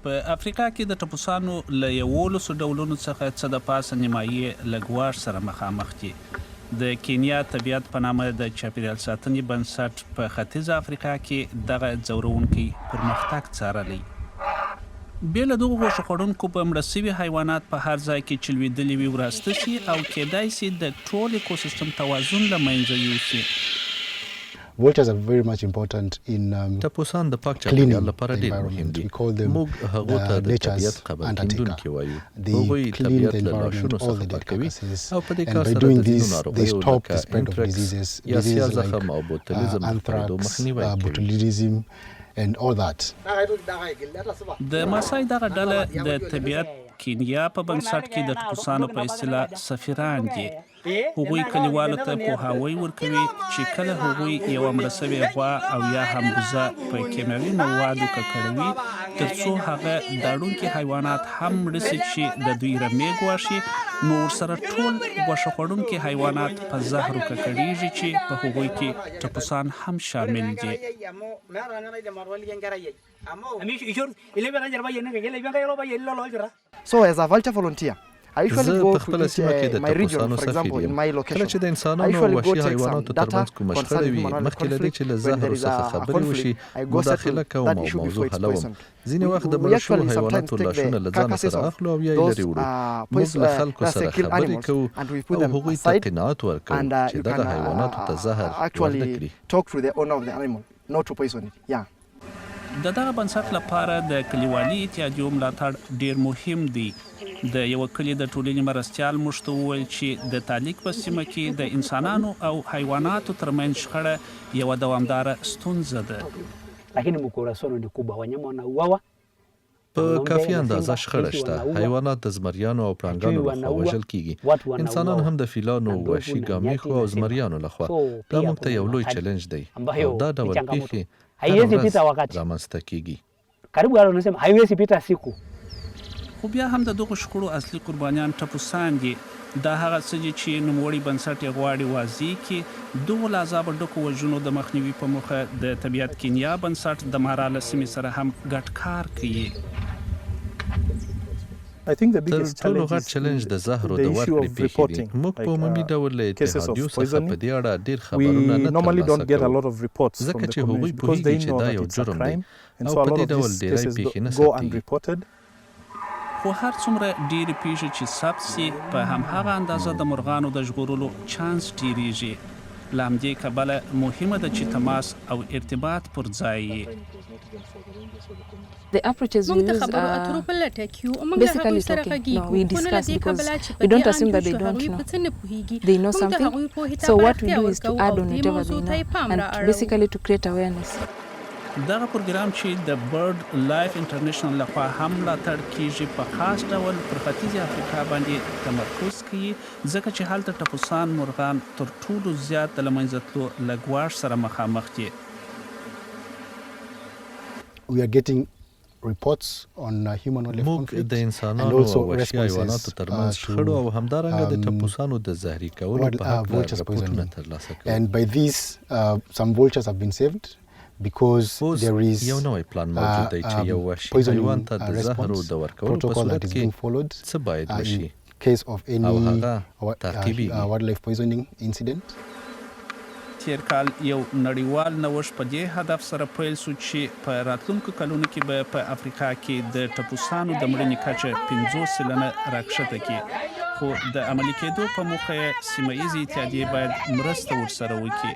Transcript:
په افریقا کې د ټپوسانو له 11 ډولونو څخه څه د پاسه نیمایي له ګواښ سره مخامخ دي. د کینیا طبیعت په نامه د چاپیریال ساتنې بنسټ په ختیځه افریقا کې دغه ځورونکی پرمختګ څارلی. بې له دغو غوښه خوړونکو په مړه سوي حیوانات په هر ځای کې چې لوېدلي وي وراسته شي او کیدای شي د ټول ایکوسیستم توازن له منځه یوسي. Vultures are very much important in ټپوسان د پاک چاپیریال لپاره ډېر مهم دي. موږ هغو ته د طبیعت خبر کیندونکي وایو. هغوی طبیعت له لاشونو څخه پاکوي او په دې کار سره د ځینو ناروغیو لکه انټرکس یا سیال زخم او بوتولیزم د خپرېدو مخنیوی کوي. and all that. د ماسای دغه ډله د طبیعت کینیا په بنسټ کې د ټپوسانو په اصطلاح سفیران دي. هغوی کلیوالو ته پوهاوی ورکوي چې کله هغوی یوه مړه سوې غوا او یا هم بوزه په کیمیاوي موادو ککړوي تر څو هغه داړونکي حیوانات هم مړه شي چې د دوی رمې ګواښي، نو ورسره ټول غوښه خوړونکي حیوانات په زهرو ککړېږي چې په هغوی کې ټپوسان هم شامل دي. So as a vulture volunteer, I usually زه go په خپله to سیمه کې each, د my region, ټپوسانو for example, سفیر in یم. my کله location. چې د I انسانانو او usually go وحشي take some حیواناتو data ترمنځ کومه شخړه concerning وي، moral مخکې له دې conflict. چې له When there زهرو is څخه a خبرې وشي conflict, I go مداخله settle کوم that او issue موضوع before it's حلوم. poisoned. ځینې وخت د We مړه actually شوو sometimes حیواناتو take لاشونه the له ځانه carcasses سره of اخلو او یا those, یې لرې وړو. موږ له خلکو let's say سره killed خبرې animals کوو and we put او them هغوی ته aside قناعت ورکوو and چې you دغه can حیواناتو ته زهر ورنه actually کړي. talk to the owner of the animal not to poison it. Yeah. د دغه بنسټ لپاره د کلیوالي اتحادیو ملاتړ ډیر مهم دی. د یو کلي د ټولنې مرستیال موږ ته وویل چې د تالیک په سیمه کې د انسانانو او حیواناتو ترمنځ شخړه یوه دوامداره ستونزه ده. په کافي اندازه شخړه شته. حیوانات د زمریانو او پړانګانو لخوا وژل کیږي. انسانان هم د فیلانو، وحشي ګامیښو او زمریانو لخوا. دا موږ ته یو لوی چلنج دی او دا ډول پیښې هره ورځ رامنځته کیږي. خو بیا هم د دغو شخړو اصلي قربانیان ټپوسان دي. دا هغه څه دي چې نوموړی بنسټ یې غواړي واضح کړي. دغو له عذابه ډکو وژنو د مخنیوي په موخه د طبیعت کینیا بنسټ د مهرا له سیمې سره هم ګډ کار کوي. تر ټولو غټ چلنج د زهرو د ورکړې پیښې دي. موږ په عمومي ډول له اتحادیو څخه په دې اړه ډېر خبرونه نه ترلاسه کوو، ځکه چې هغوی پوهېږي چې دا یو جرم دی او په دې ډول ډېری پیښې نه ثبتېږي. خو هر څومره ډېرې پیښې چې ثبت سي په همهغه اندازه د مرغانو د ژغورلو چانس ډېرېږي. له همدې کبله مهمه ده چې تماس او ارتباط پر ځای وي. The approaches we use are basically talking. No, we discuss because we don't assume that they don't know. They know something. So what we do is to add on whatever they know and basically to create awareness. دغه پروګرام چې د برډ لایف انټرنیشنل لخوا هم ملاتړ کیږي په خاص ډول پر ختیځه افریقا باندې تمرکز کوي، ځکه چې هلته ټپوسان مرغان تر ټولو زیات د له منځه تلو له ګواښ سره مخامخ دي. We are getting reports on human wildlife موږ conflict د انسانانو او وحشي حیواناتو ترمنځ شخړو او همدارنګه د ټپوسانو د زهري کولو په هکله راپورټونه ترلاسه کوو. And by this some vultures have been saved because there is یو نوی پلان موجود دی چې یو وحشي حیوان ته د زهرو د ورکولو په صورت کې څه باید وشي case of any او هغه تعقیبیږي. wildlife poisoning incident. تیر کال یو نړیوال نوښت په دې هدف سره پیل شو چې په راتلونکو کلونو کې به په افریقا کې د ټپوسانو د مړینې کچه 50% راکښته کړي. خو د عملي کېدو په موخه سیمه ییزې اتحادیې باید مرسته ورسره وکړي.